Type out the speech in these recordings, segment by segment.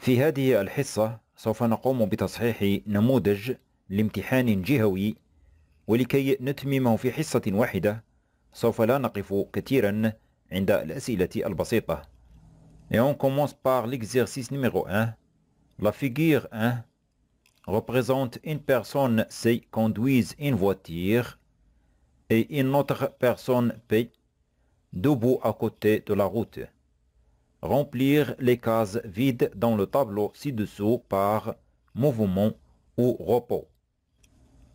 في هذه الحصة سوف نقوم بتصحيح نموذج لامتحان جهوي، ولكي نتممه في حصة واحدة سوف لا نقف كثيرا عند الأسئلة البسيطة. Et on commence par l'exercice numéro 1. La figure 1 représente une personne C conduise une voiture et une autre personne P debout à côté de la route. Remplir les cases vides dans le tableau ci-dessous par mouvement ou repos.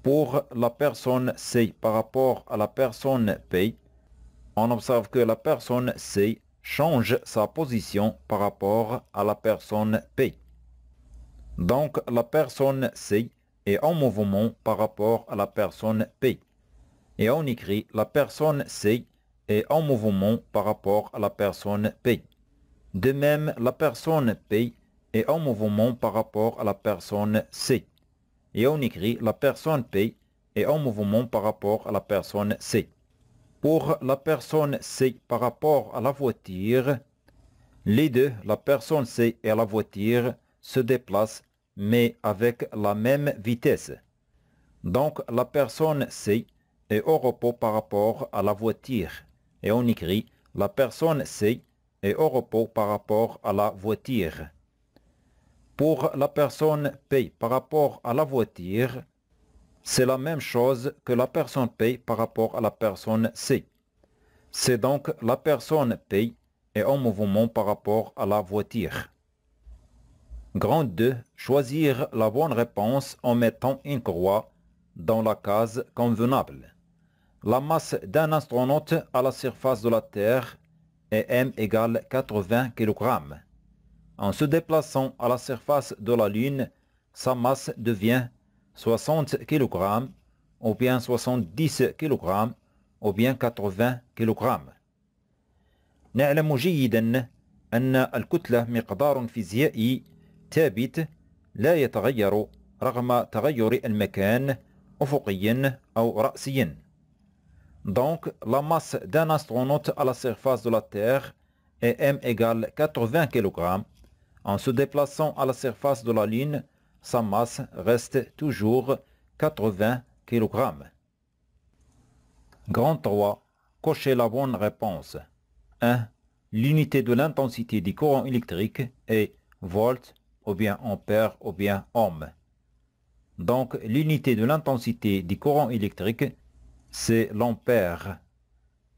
Pour la personne C par rapport à la personne P, on observe que la personne C change sa position par rapport à la personne P. Donc la personne C est en mouvement par rapport à la personne P. Et on écrit la personne C est en mouvement par rapport à la personne P. De même, la personne P est en mouvement par rapport à la personne C. Et on écrit la personne P est en mouvement par rapport à la personne C. Pour la personne C par rapport à la voiture, les deux, la personne C et la voiture, se déplacent mais avec la même vitesse. Donc la personne C est au repos par rapport à la voiture. Et on écrit la personne C est au repos par rapport à la voiture. Pour la personne P par rapport à la voiture, c'est la même chose que la personne P par rapport à la personne C. C'est donc la personne P est en mouvement par rapport à la voiture. Grand 2. Choisir la bonne réponse en mettant une croix dans la case convenable. La masse d'un astronaute à la surface de la Terre est M égale 80 kg. En se déplaçant à la surface de la Lune, sa masse devient 60 kg, ou bien 70 kg, ou bien 80 kg. نعلم جيدا أن الكتلة مقدار فيزيائي ثابت لا يتغير رغم تغير المكان أفقيا أو رأسيا. Donc, la masse d'un astronaute à la surface de la Terre est M égale 80 kg. En se déplaçant à la surface de la Lune, sa masse reste toujours 80 kg. Grand 3. Cochez la bonne réponse. 1. L'unité de l'intensité du courant électrique est volt, ou bien ampère, ou bien ohm. Donc, l'unité de l'intensité du courant électrique, c'est l'ampère.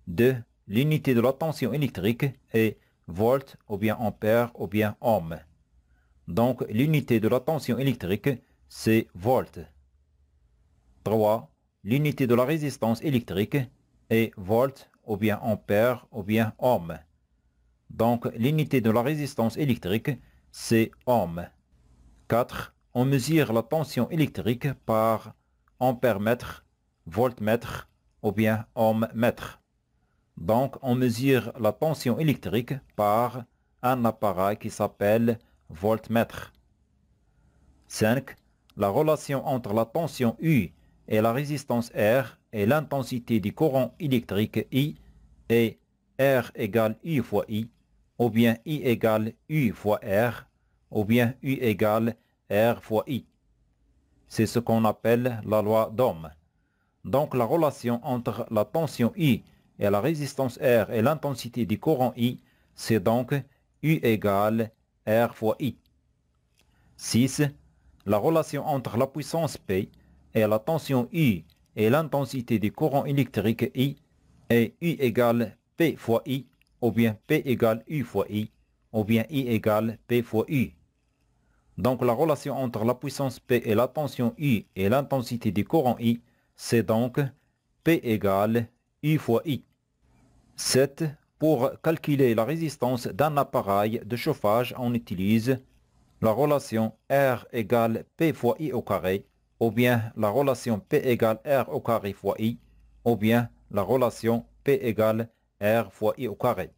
2. L'unité de la tension électrique est volt, ou bien ampère, ou bien ohm. Donc, l'unité de la tension électrique, c'est volt. 3. L'unité de la résistance électrique est volt, ou bien ampère, ou bien ohm. Donc, l'unité de la résistance électrique, c'est ohm. 4. On mesure la tension électrique par ampère-mètre, voltmètre, ou bien ohm-mètre. Donc, on mesure la tension électrique par un appareil qui s'appelle voltmètre. 5. La relation entre la tension U et la résistance R et l'intensité du courant électrique I est R égale U fois I, ou bien I égale U fois R, ou bien U égale R fois I. C'est ce qu'on appelle la loi d'Ohm. Donc la relation entre la tension I et la résistance R et l'intensité du courant I, c'est donc U égale R fois I. 6. La relation entre la puissance P et la tension I et l'intensité du courant électrique I est U égale P fois I, ou bien P égale U fois I, ou bien I égale P fois U. Donc la relation entre la puissance P et la tension I et l'intensité du courant I, c'est donc P égale U fois I. 7. Pour calculer la résistance d'un appareil de chauffage, on utilise la relation R égale P fois I au carré, ou bien la relation P égale R au carré fois I, ou bien la relation P égale R fois I au carré.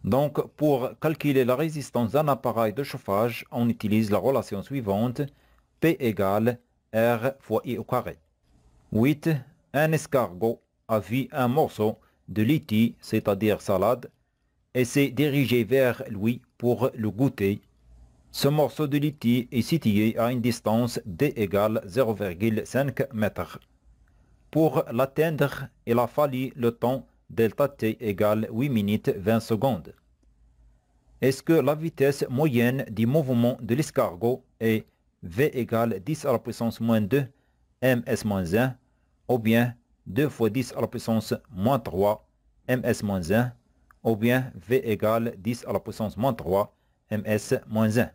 Donc, pour calculer la résistance d'un appareil de chauffage, on utilise la relation suivante, P égale R fois I au carré. 8. Un escargot a vu un morceau de litchi, c'est-à-dire salade, et s'est dirigé vers lui pour le goûter. Ce morceau de litige est situé à une distance d égale 0,5 m. Pour l'atteindre, il a fallu le temps delta t égale 8 minutes 20 secondes. Est-ce que la vitesse moyenne du mouvement de l'escargot est v égale 10 à la puissance moins 2 ms-1 ou bien 2 fois 10 à la puissance moins 3 ms-1 ou bien v égale 10 à la puissance moins 3 ms-1.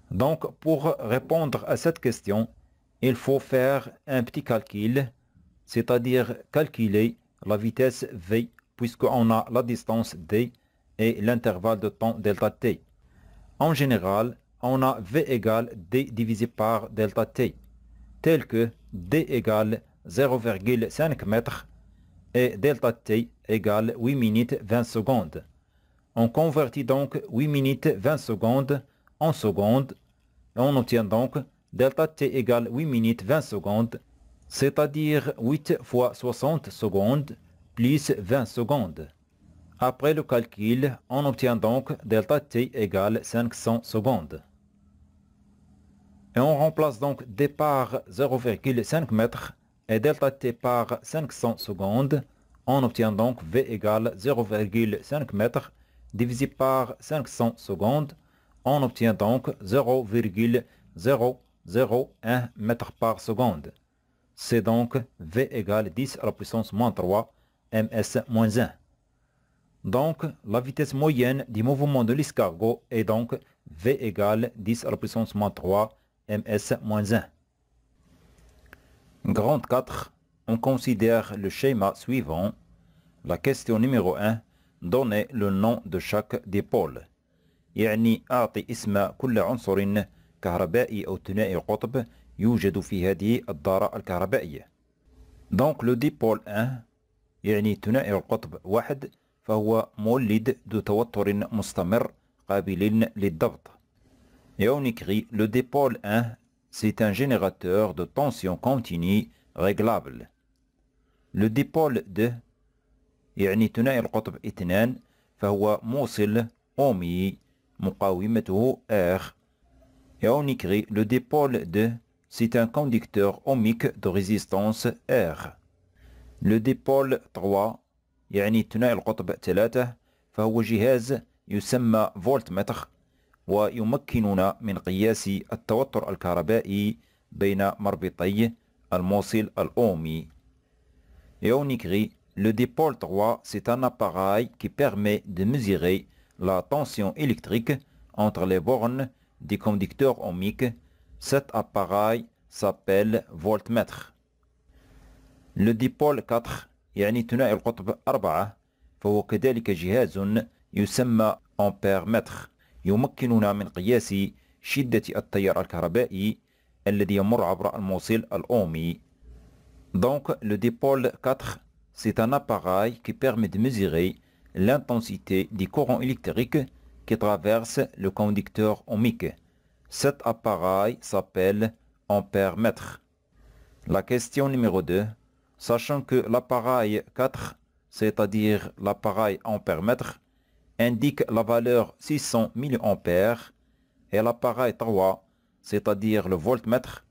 Donc, pour répondre à cette question, il faut faire un petit calcul, c'est-à-dire calculer la vitesse v, puisqu'on a la distance d et l'intervalle de temps delta t. En général, on a v égale d divisé par delta t, tel que d égale 0,5 m et delta t égale 8 minutes 20 secondes. On convertit donc 8 minutes 20 secondes en secondes et on obtient donc delta t égale 8 minutes 20 secondes, c'est-à-dire 8 fois 60 secondes plus 20 secondes. Après le calcul, on obtient donc delta t égale 500 secondes. Et on remplace donc d par 0,5 m et delta t par 500 secondes. On obtient donc v égale 0,5 m divisé par 500 secondes. On obtient donc 0,001 m par seconde. C'est donc v égale 10 à la puissance moins 3 ms-1. Donc, la vitesse moyenne du mouvement de l'escargot est donc v égale 10 à la puissance moins 3 ms-1. Grande 4, on considère le schéma suivant. La question numéro 1, donnez le nom de chaque dipôle. يعني أعطي اسم كل عنصر كهربائي أو ثنائي القطب يوجد في هذه الدارة الكهربائية. Donc le dipôle 1 يعني ثنائي القطب 1 فهو مولد ذو توتر مستمر قابل للضغط. Et on écrit le dipôle 1, c'est un générateur de tension continue réglable. Le dipôle 2 يعني ثنائي القطب 2 فهو موصل أومي مقاومته R. Et on écrit le dipôle 2, c'est un conducteur ohmique de résistance R. Le dipôle 3 يعني ثنائي القطب 3 فهو جهاز يسمى فولتمتر ويمكننا من قياس التوتر الكهربائي بين مربطي الموصل الأومي. Et on écrit le dipôle 3, c'est un appareil qui permet de mesurer la tension électrique entre les bornes du conducteur ohmique. Cet appareil s'appelle voltmètre. Le dipôle 4 يعني ثنائي القطب 4 فهو كذلك جهاز يسمى أمبيرمتر يمكننا من قياس شدة التيار الكهربائي الذي يمر عبر الموصل الأومي. Donc le dipôle 4, c'est un appareil qui permet de mesurer l'intensité du courant électrique qui traverse le conducteur ohmique. Cet appareil s'appelle ampère-mètre. La question numéro 2. Sachant que l'appareil 4, c'est-à-dire l'appareil ampère-mètre, indique la valeur 600 mA et l'appareil 3, c'est-à-dire le voltmètre,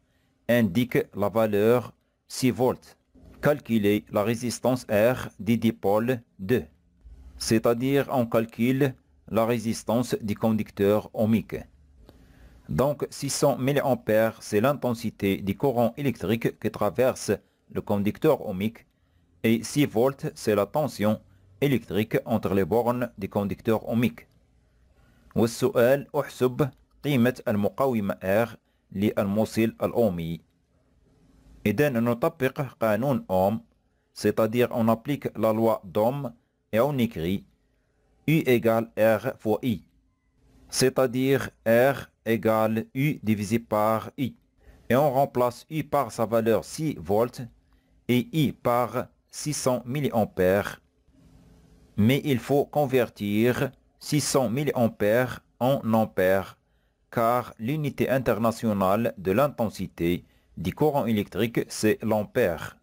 indique la valeur 6 volts. Calculer la résistance R du dipôle 2, c'est-à-dire on calcule la résistance du conducteur ohmique. Donc 600 mA, c'est l'intensité du courant électrique qui traverse le conducteur ohmique et 6 volts, c'est la tension électrique entre les bornes du conducteur ohmique. والسؤال احسب قيمة المقاومة R للموصل الأومي. إذا نطبق قانون أوم, c'est-à-dire on applique la loi d'Ohm et on écrit U égale R fois I, c'est-à-dire R égale U divisé par I. Et on remplace U par sa valeur 6 volts et I par 600 mA. Mais il faut convertir 600 mA en ampères, car l'unité internationale de l'intensité du courant électrique, c'est l'ampère.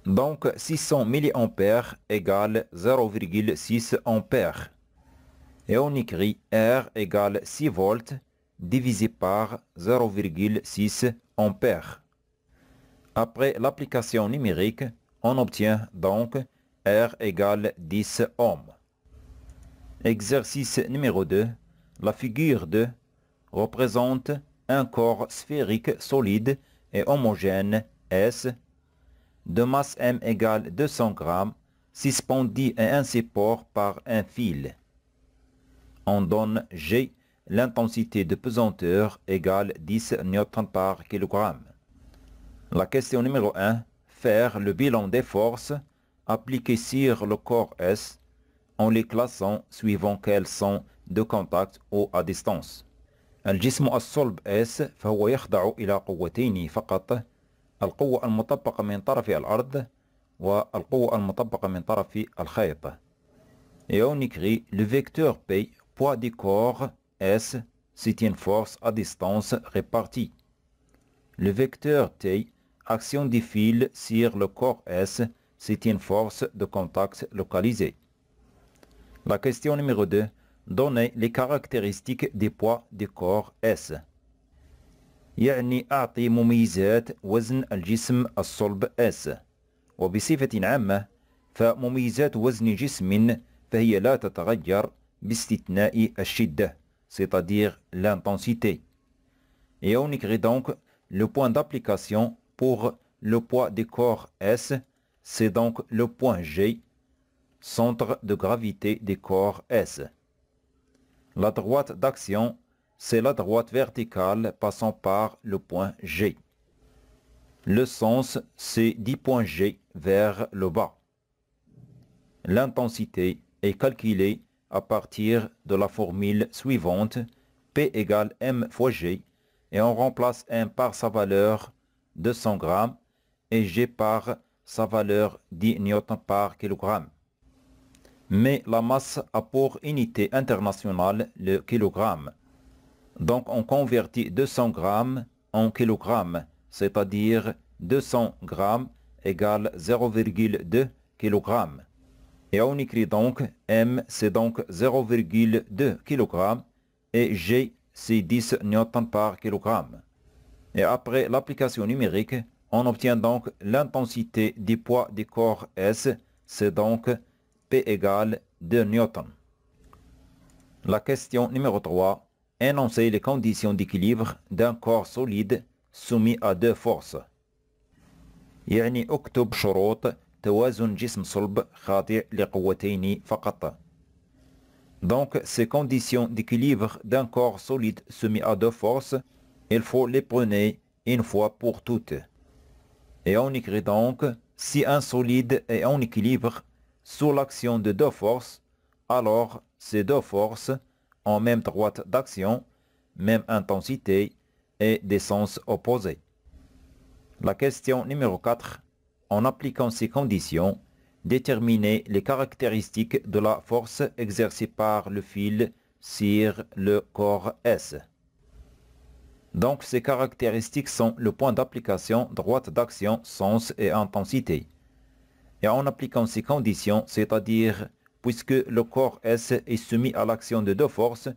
Donc 600 mA égale 0,6 ampères. Et on écrit R égale 6 volts divisé par 0,6 ampères. Après l'application numérique, on obtient donc R égale 10 ohms. Exercice numéro 2. La figure 2 représente un corps sphérique solide et homogène S de masse M égale 200 grammes suspendu à un support par un fil. On donne G, l'intensité de pesanteur égale 10 newtons par kilogramme. La question numéro 1. Faire le bilan des forces appliquées sur le corps S en les classant suivant qu'elles sont de contact ou à distance. الجسم الصلب S فهو يخضع إلى قوتين فقط، القوة المطبقة من طرف الأرض والقوة المطبقة من طرف الخيط. Et on écrit le vecteur P, poids du corps S, c'est une force à distance répartie. Le vecteur T, action du fil sur le corps S, c'est une force de contact localisée. La question numéro 2. Donnez les caractéristiques des poids du corps S. يعني أعطي مميزات وزن الجسم الصلب S. وبصفة عامة فمميزات وزن جسم فهي لا تتغير باستثناء الشدة, c'est-à-dire l'intensité. Et on écrit donc le point d'application pour le poids du corps S, c'est donc le point G, centre de gravité du corps S. La droite d'action, c'est la droite verticale passant par le point G. Le sens, c'est du point G vers le bas. L'intensité est calculée à partir de la formule suivante, P égale M fois G, et on remplace M par sa valeur 200 grammes et G par sa valeur 10 newtons par kilogramme. Mais la masse a pour unité internationale le kilogramme. Donc on convertit 200 grammes en kilogrammes, c'est-à-dire 200 grammes égale 0,2 kg. Et on écrit donc M, c'est donc 0,2 kg et G, c'est 10 newtons par kilogramme. Et après l'application numérique, on obtient donc l'intensité du poids du corps S, c'est donc P égale 2 newtons. La question numéro 3. Énoncez les conditions d'équilibre d'un corps solide soumis à deux forces. يعني اكتب شروط توازن جسم صلب خاضع لقوتين فقط. Donc, ces conditions d'équilibre d'un corps solide soumis à deux forces, il faut les prendre une fois pour toutes. Et on écrit donc, si un solide est en équilibre sous l'action de deux forces, alors ces deux forces ont même droite d'action, même intensité et des sens opposés. La question numéro 4. En appliquant ces conditions, déterminer les caractéristiques de la force exercée par le fil sur le corps S. Donc ces caractéristiques sont le point d'application, droite d'action, sens et intensité. Et en appliquant ces conditions, c'est-à-dire puisque le corps S est soumis à l'action de deux forces,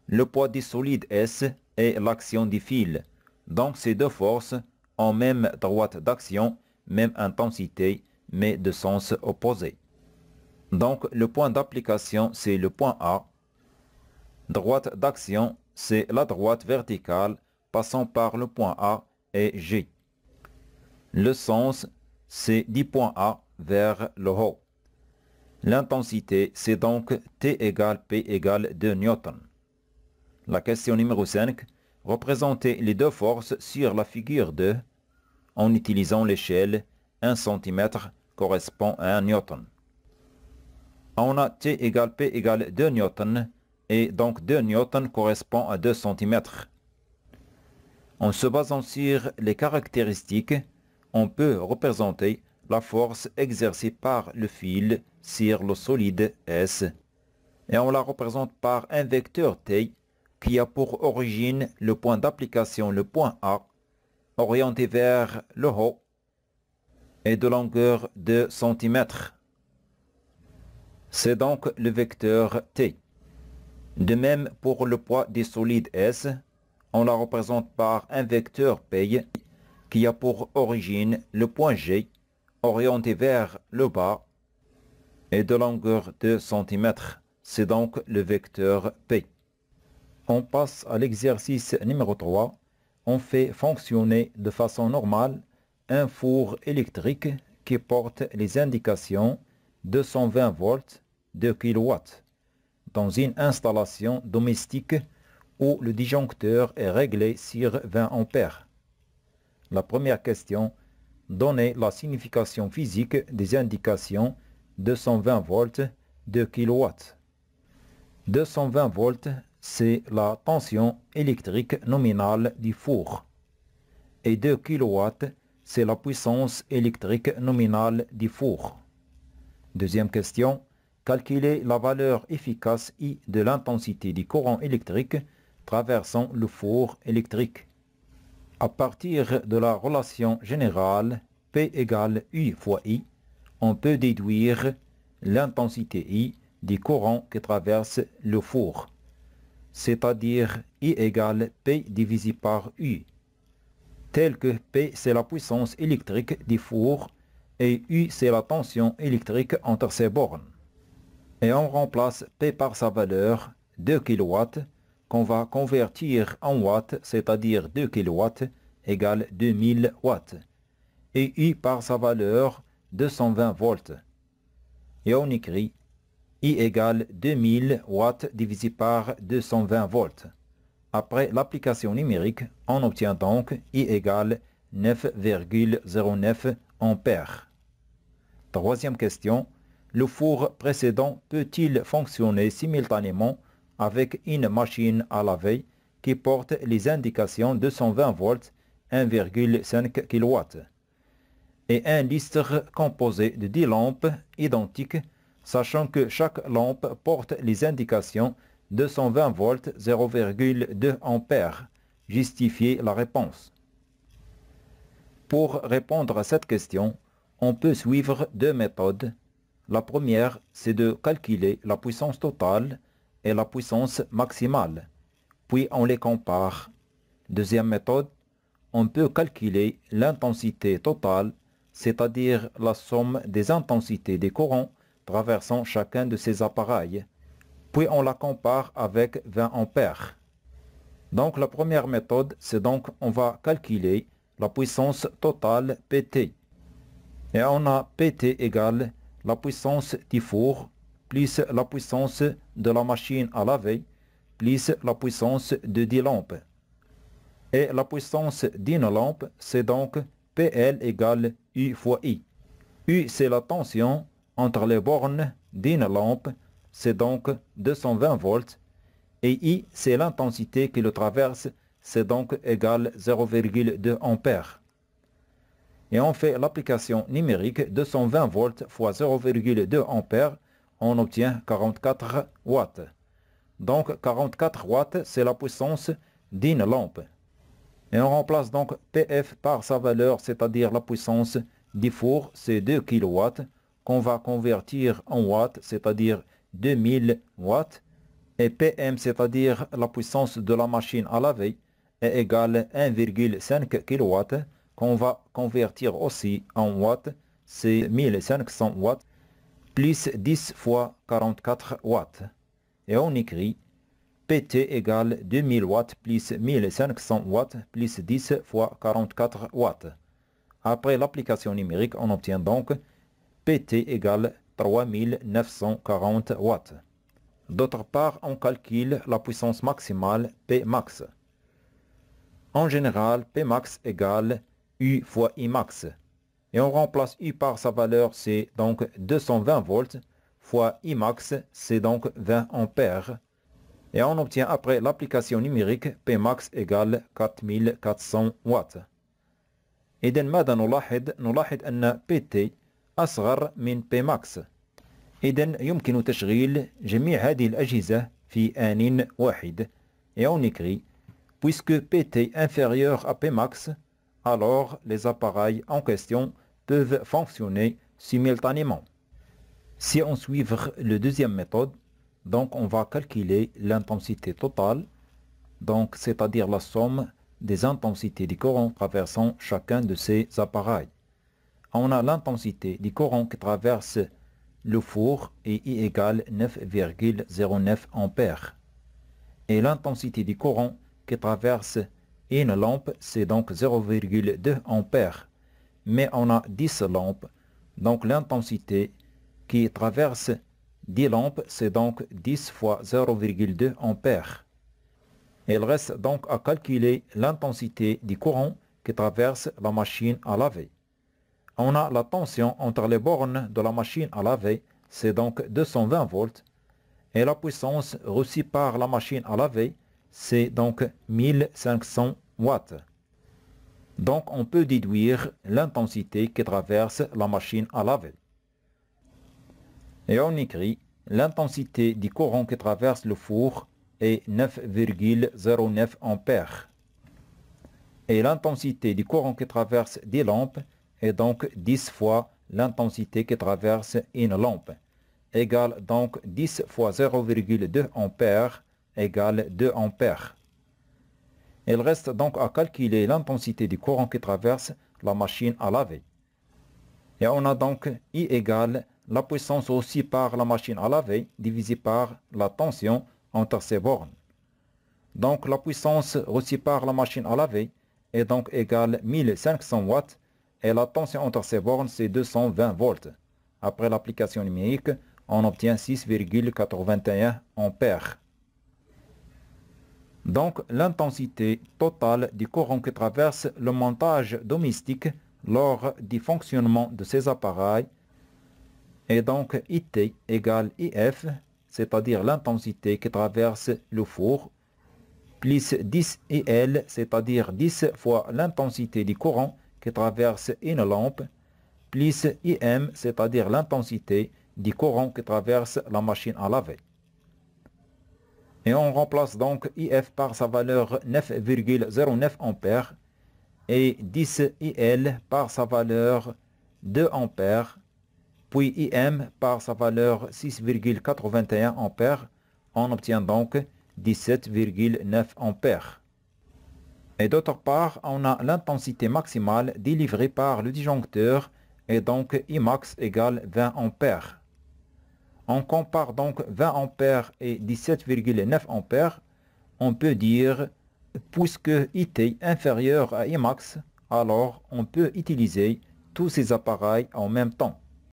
le poids du solide S est l'action du fil. Donc ces deux forces ont même droite d'action, même intensité, mais de sens opposé. Donc le point d'application, c'est le point A. Droite d'action, c'est la droite verticale passant par le point A et G. Le sens, c'est du point A vers le haut. L'intensité, c'est donc T égale P égale 2 newtons. La question numéro 5. Représentez les deux forces sur la figure 2 en utilisant l'échelle 1 cm correspond à 1 newton. On a T égale P égale 2 newtons et donc 2 newtons correspond à 2 cm. En se basant sur les caractéristiques, on peut représenter la force exercée par le fil sur le solide S et on la représente par un vecteur T qui a pour origine le point d'application, le point A, orienté vers le haut et de longueur de cm. C'est donc le vecteur T. De même pour le poids des solides S, on la représente par un vecteur P qui a pour origine le point G orienté vers le bas et de longueur de centimètres. C'est donc le vecteur P. On passe à l'exercice numéro 3. On fait fonctionner de façon normale un four électrique qui porte les indications 220 volts, 2 kW dans une installation domestique où le disjoncteur est réglé sur 20 ampères. La première question, donnez la signification physique des indications 220 volts, 2 kW. 220 volts, c'est la tension électrique nominale du four. Et 2 kW, c'est la puissance électrique nominale du four. Deuxième question, calculez la valeur efficace I de l'intensité du courant électrique traversant le four électrique. À partir de la relation générale P égale U fois I, on peut déduire l'intensité I du courant qui traverse le four, c'est-à-dire I égale P divisé par U, tel que P c'est la puissance électrique du four et U c'est la tension électrique entre ces bornes. Et on remplace P par sa valeur 2 kW qu'on va convertir en watts, c'est-à-dire 2 kW égale 2000 watts, et I par sa valeur 220 volts. Et on écrit I égale 2000 watts divisé par 220 volts. Après l'application numérique, on obtient donc I égale 9,09 ampères. Troisième question, le four précédent peut-il fonctionner simultanément avec une machine à laver qui porte les indications 220 volts, 1,5 kW et un lustre composé de 10 lampes identiques, sachant que chaque lampe porte les indications 220 volts, 0,2 ampères. Justifiez la réponse. Pour répondre à cette question, on peut suivre deux méthodes. La première, c'est de calculer la puissance totale et la puissance maximale, puis on les compare. Deuxième méthode, on peut calculer l'intensité totale, c'est-à-dire la somme des intensités des courants traversant chacun de ces appareils, puis on la compare avec 20 ampères. Donc la première méthode, c'est donc on va calculer la puissance totale PT. Et on a PT égale la puissance du four plus la puissance de la machine à laver plus la puissance de 10 lampes. Et la puissance d'une lampe, c'est donc PL égale U fois I. U, c'est la tension entre les bornes d'une lampe, c'est donc 220 volts. Et I, c'est l'intensité qui le traverse, c'est donc égal 0,2 ampères. Et on fait l'application numérique 220 volts fois 0,2 ampères, on obtient 44 watts. Donc 44 watts, c'est la puissance d'une lampe. Et on remplace donc PF par sa valeur, c'est-à-dire la puissance du four, c'est 2 kW, qu'on va convertir en watts, c'est-à-dire 2000 watts. Et PM, c'est-à-dire la puissance de la machine à laver, est égale 1,5 kW, qu'on va convertir aussi en watts, c'est 1500 watts, plus 10 fois 44 watts. Et on écrit PT égale 2000 watts plus 1500 watts plus 10 fois 44 watts. Après l'application numérique, on obtient donc PT égale 3940 watts. D'autre part, on calcule la puissance maximale Pmax. En général, Pmax égale U fois Imax. Et on remplace U par sa valeur, c'est donc 220 volts, fois Imax, c'est donc 20 ampères. Et on obtient après l'application numérique Pmax égale 4400 watts. إذن ماذا نلاحظ؟ نلاحظ أن PT أصغر من Pmax. إذن يمكن تشغيل جميع هذه الأجهزة في آن واحد. Et on écrit, puisque PT inférieur à Pmax, alors les appareils en question peuvent fonctionner simultanément. Si on suit la deuxième méthode, Donc on va calculer l'intensité totale, donc c'est-à-dire la somme des intensités du courant traversant chacun de ces appareils. On a l'intensité du courant qui traverse le four et I égale 9,09 ampères. Et l'intensité du courant qui traverse une lampe, c'est donc 0,2 ampères. Mais on a 10 lampes, donc l'intensité qui traverse 10 lampes, c'est donc 10 fois 0,2 ampères. Il reste donc à calculer l'intensité du courant qui traverse la machine à laver. On a la tension entre les bornes de la machine à laver, c'est donc 220 volts. Et la puissance reçue par la machine à laver, c'est donc 1500 watts. Donc on peut déduire l'intensité qui traverse la machine à laver. Et on écrit l'intensité du courant qui traverse le four est 9,09 ampères. Et l'intensité du courant qui traverse des lampes est donc 10 fois l'intensité qui traverse une lampe, égale donc 10 fois 0,2 ampères égale 2 ampères. Il reste donc à calculer l'intensité du courant qui traverse la machine à laver. Et on a donc I égale la puissance reçue par la machine à laver divisée par la tension entre ces bornes. Donc la puissance reçue par la machine à laver est donc égale 1500 watts et la tension entre ces bornes c'est 220 volts. Après l'application numérique, on obtient 6,81 ampères. Donc l'intensité totale du courant qui traverse le montage domestique lors du fonctionnement de ces appareils est donc IT égale IF, c'est-à-dire l'intensité qui traverse le four, plus 10 IL, c'est-à-dire 10 fois l'intensité du courant qui traverse une lampe, plus IM, c'est-à-dire l'intensité du courant qui traverse la machine à laver. Et on remplace donc IF par sa valeur 9,09 ampères et 10 IL par sa valeur 2 ampères, puis IM par sa valeur 6,81 ampères. On obtient donc 17,9 ampères. Et d'autre part, on a l'intensité maximale délivrée par le disjoncteur et donc Imax égale 20 ampères. On compare donc 20 ampères et 17,9 ampères. On peut dire, puisque IT est inférieur à Imax, alors on peut utiliser tous ces appareils en même temps.